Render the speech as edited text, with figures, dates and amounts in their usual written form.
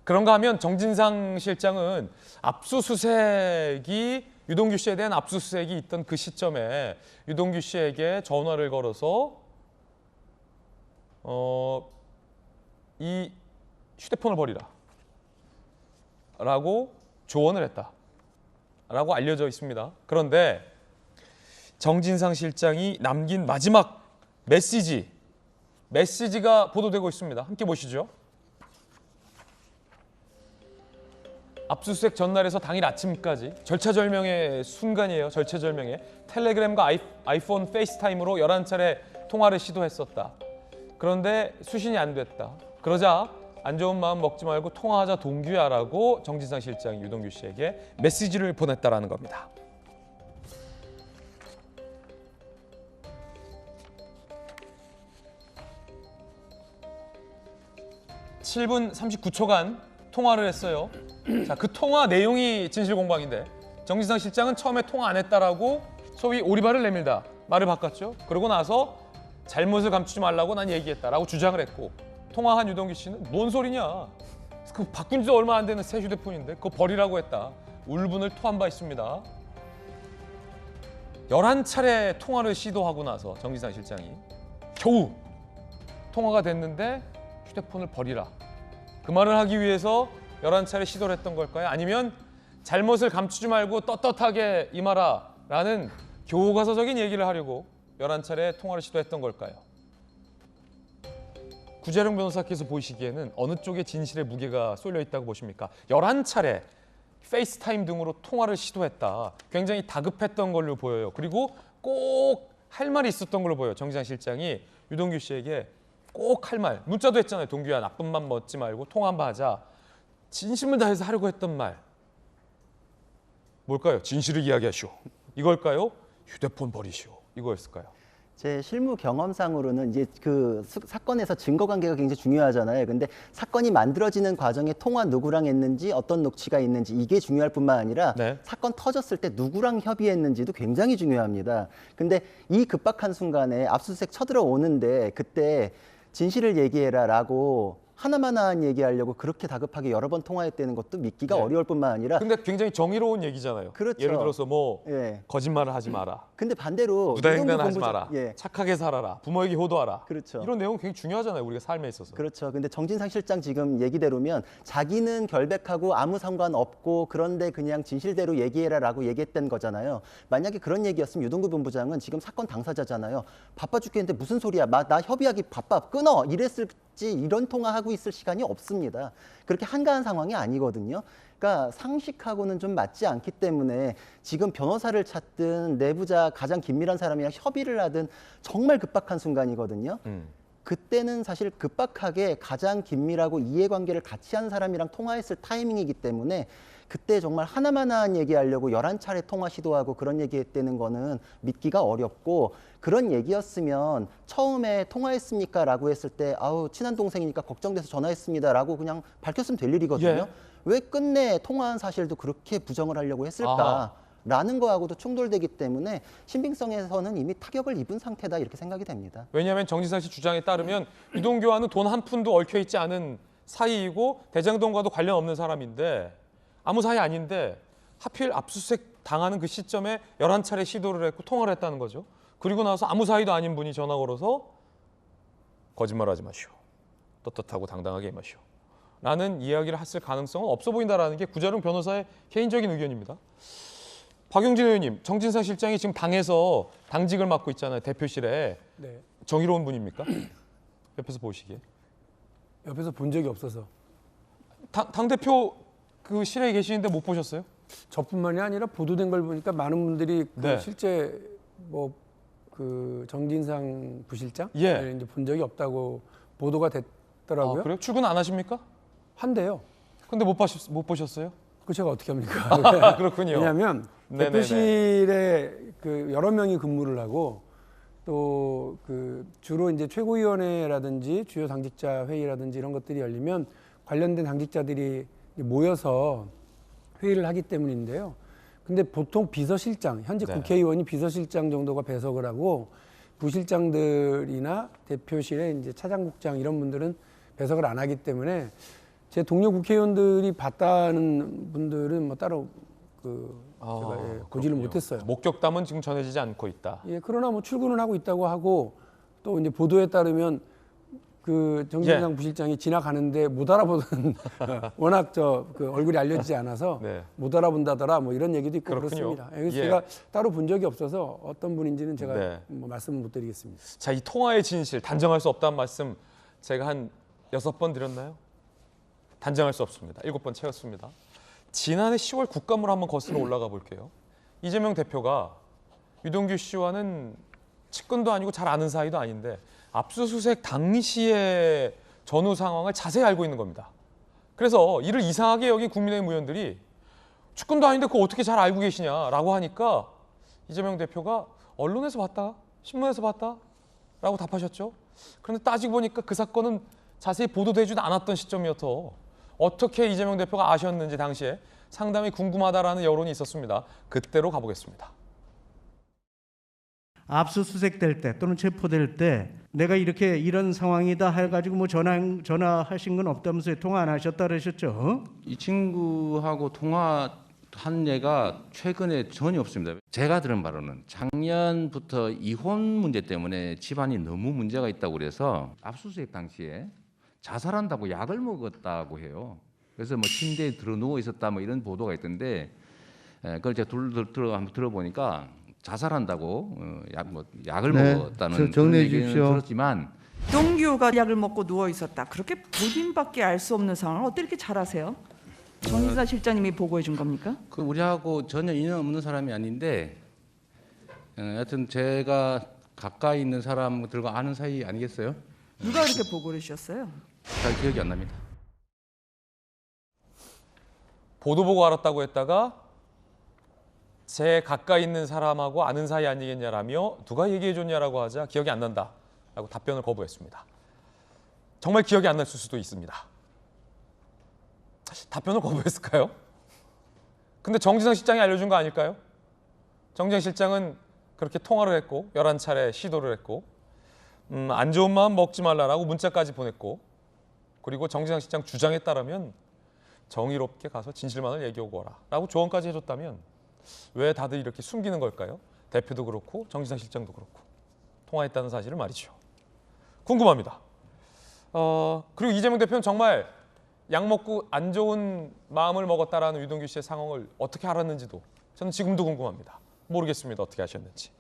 그런가 하면 정진상 실장은 압수수색이 유동규 씨에 대한 압수수색이 있던 그 시점에 유동규 씨에게 전화를 걸어서 이 휴대폰을 버리라 라고 조언을 했다 라고 알려져 있습니다. 그런데 정진상 실장이 남긴 마지막 메시지가 보도되고 있습니다. 함께 보시죠. 압수수색 전날에서 당일 아침까지 절차절명의 순간이에요. 절차절명의 텔레그램과 아이폰 페이스타임으로 11차례 통화를 시도했었다. 그런데 수신이 안 됐다. 그러자 안 좋은 마음 먹지 말고 통화하자 동규야라고 정진상 실장이 유동규 씨에게 메시지를 보냈다라는 겁니다. (7분 39초간) 통화를 했어요. 자, 그 통화 내용이 진실 공방인데 정진상 실장은 처음에 통화 안 했다라고 소위 오리발을 내밀다 말을 바꿨죠. 그러고 나서 잘못을 감추지 말라고 난 얘기했다라고 주장을 했고, 통화한 유동규 씨는 뭔 소리냐, 그 바꾼 지 얼마 안 되는 새 휴대폰인데 그거 버리라고 했다, 울분을 토한 바 있습니다. 11차례 통화를 시도하고 나서 정진상 실장이 겨우 통화가 됐는데 휴대폰을 버리라, 그 말을 하기 위해서 11차례 시도를 했던 걸까요? 아니면 잘못을 감추지 말고 떳떳하게 임하라 라는 교과서적인 얘기를 하려고 11차례 통화를 시도했던 걸까요? 구재룡 변호사께서 보시기에는 어느 쪽에 진실의 무게가 쏠려 있다고 보십니까? 11차례 페이스타임 등으로 통화를 시도했다. 굉장히 다급했던 걸로 보여요. 그리고 꼭 할 말이 있었던 걸로 보여요. 정진상 실장이 유동규 씨에게 꼭 할 말, 문자도 했잖아요. 동규야, 나쁜 맘 먹지 말고 통화 한번 하자. 진심을 다해서 하려고 했던 말 뭘까요? 진실을 이야기하시오, 이걸까요? 휴대폰 버리시오, 이거였을까요? 제 실무 경험상으로는 이제 그 사건에서 증거 관계가 굉장히 중요하잖아요. 근데 사건이 만들어지는 과정에 통화 누구랑 했는지, 어떤 녹취가 있는지, 이게 중요할 뿐만 아니라 네. 사건 터졌을 때 누구랑 협의했는지도 굉장히 중요합니다. 근데 이 급박한 순간에 압수수색 쳐들어오는데 그때 진실을 얘기해라라고 하나만 얘기하려고 그렇게 다급하게 여러 번 통화했다는 것도 믿기가 네. 어려울 뿐만 아니라, 근데 굉장히 정의로운 얘기잖아요. 그렇죠. 예를 들어서 뭐 예. 거짓말을 하지 마라, 근데 반대로 무단횡단하지 마라, 예. 착하게 살아라, 부모에게 효도하라. 그렇죠. 이런 내용 굉장히 중요하잖아요, 우리가 삶에 있어서. 그렇죠. 근데 정진상 실장 지금 얘기대로면 자기는 결백하고 아무 상관없고 그런데 그냥 진실대로 얘기해라라고 얘기했던 거잖아요. 만약에 그런 얘기였으면 유동규 본부장은 지금 사건 당사자잖아요. 바빠 죽겠는데 무슨 소리야. 나 협의하기 바빠. 끊어. 이랬을지 이런 통화하고 있을 시간이 없습니다. 그렇게 한가한 상황이 아니거든요. 그러니까 상식하고는 좀 맞지 않기 때문에 지금 변호사를 찾든 내부자 가장 긴밀한 사람이랑 협의를 하든 정말 급박한 순간이거든요. 그때는 사실 급박하게 가장 긴밀하고 이해관계를 같이 한 사람이랑 통화했을 타이밍이기 때문에 그때 정말 하나만 얘기하려고 11차례 통화 시도하고 그런 얘기했다는 거는 믿기가 어렵고, 그런 얘기였으면 처음에 통화했습니까? 라고 했을 때 아우 친한 동생이니까 걱정돼서 전화했습니다 라고 그냥 밝혔으면 될 일이거든요. 예. 왜 끝내 통화한 사실도 그렇게 부정을 하려고 했을까? 아하. 라는 거하고도 충돌되기 때문에 신빙성에서는 이미 타격을 입은 상태다 이렇게 생각이 됩니다. 왜냐하면 정진상 씨 주장에 따르면 유동규와는 돈 한 푼도 얽혀 있지 않은 사이이고 대장동과도 관련 없는 사람인데, 아무 사이 아닌데 하필 압수수색 당하는 그 시점에 11차례 시도를 했고 통화를 했다는 거죠. 그리고 나서 아무 사이도 아닌 분이 전화 걸어서 거짓말하지 마시오, 떳떳하고 당당하게 임하시오 라는 이야기를 했을 가능성은 없어 보인다는 게 구재룡 변호사의 개인적인 의견입니다. 박용진 의원님, 정진상 실장이 지금 당에서 당직을 맡고 있잖아요. 대표실에. 네. 정의로운 분입니까? 옆에서 보시기에. 옆에서 본 적이 없어서. 당대표 그 실에 계시는데 못 보셨어요? 저뿐만이 아니라 보도된 걸 보니까 많은 분들이 그 네. 실제 뭐 그 정진상 부실장 예. 이제 본 적이 없다고 보도가 됐더라고요. 아, 그래요? 출근 안 하십니까? 한데요. 근데 못 보셨어요? 그 제가 어떻게 합니까? 아, 그렇군요. 왜냐하면 네네네. 대표실에 그 여러 명이 근무를 하고 또 그 주로 이제 최고위원회라든지 주요 당직자 회의라든지 이런 것들이 열리면 관련된 당직자들이 모여서 회의를 하기 때문인데요. 근데 보통 비서실장, 현직 네. 국회의원이 비서실장 정도가 배석을 하고 부실장들이나 대표실의 이제 차장국장 이런 분들은 배석을 안 하기 때문에 제 동료 국회의원들이 봤다는 분들은 뭐 따로 제가 고지를 못했어요. 목격담은 지금 전해지지 않고 있다. 예, 그러나 뭐 출근을 하고 있다고 하고 또 이제 보도에 따르면 그 정진상 부실장이 지나가는데 못 알아보던 워낙 그 얼굴이 알려지지 않아서 네. 못 알아본다더라 뭐 이런 얘기도 있고 그렇군요. 그렇습니다. 그래서 예. 제가 따로 본 적이 없어서 어떤 분인지는 제가 네. 뭐 말씀을 못 드리겠습니다. 자, 이 통화의 진실 단정할 수 없다는 말씀 제가 한 6번 드렸나요? 단정할 수 없습니다. 7번 채웠습니다. 지난해 10월 국감을 한번 거슬러 올라가 볼게요. 이재명 대표가 유동규 씨와는 측근도 아니고 잘 아는 사이도 아닌데 압수수색 당시의 전후 상황을 자세히 알고 있는 겁니다. 그래서 이를 이상하게 여긴 국민의힘 의원들이 측근도 아닌데 그거 어떻게 잘 알고 계시냐라고 하니까 이재명 대표가 언론에서 봤다, 신문에서 봤다 라고 답하셨죠. 그런데 따지고 보니까 그 사건은 자세히 보도되지도 않았던 시점이어서 어떻게 이재명 대표가 아셨는지 당시에 상당히 궁금하다라는 여론이 있었습니다. 그때로 가보겠습니다. 압수수색될 때 또는 체포될 때 내가 이렇게 이런 상황이다 해가지고 뭐 전화하신 건 없다면서요? 통화 안 하셨다 그러셨죠? 이 친구하고 통화한 예가 최근에 전혀 없습니다. 제가 들은 바로는 작년부터 이혼 문제 때문에 집안이 너무 문제가 있다고 그래서 압수수색 당시에 자살한다고 약을 먹었다고 해요. 그래서 뭐 침대에 들어 누워 있었다 뭐 이런 보도가 있던데 그걸 제가 한번 들어보니까 자살한다고 약을 네, 먹었다는 정리해 그런 얘기는 주십시오. 들었지만 유동규가 약을 먹고 누워 있었다. 그렇게 본인밖에 알 수 없는 상황을 어떻게 이렇게 잘 아세요? 정진상 실장님이 보고해 준 겁니까? 그 우리하고 전혀 인연 없는 사람이 아닌데 하여튼 제가 가까이 있는 사람들과 아는 사이 아니겠어요? 누가 그렇게 보고를 주셨어요? 잘 기억이 안 납니다. 보도 보고 알았다고 했다가 제 가까이 있는 사람하고 아는 사이 아니겠냐라며 누가 얘기해 줬냐라고 하자 기억이 안 난다라고 답변을 거부했습니다. 정말 기억이 안 날 수도 있습니다. 답변을 거부했을까요? 근데 정진상 실장이 알려준 거 아닐까요? 정진상 실장은 그렇게 통화를 했고 11차례 시도를 했고 안 좋은 마음 먹지 말라라고 문자까지 보냈고 그리고 정진상 실장 주장에 따르면 정의롭게 가서 진실만을 얘기하고 오라 라고 조언까지 해줬다면 왜 다들 이렇게 숨기는 걸까요? 대표도 그렇고 정진상 실장도 그렇고 통화했다는 사실을 말이죠. 궁금합니다. 그리고 이재명 대표는 정말 약 먹고 안 좋은 마음을 먹었다라는 유동규 씨의 상황을 어떻게 알았는지도 저는 지금도 궁금합니다. 모르겠습니다. 어떻게 하셨는지.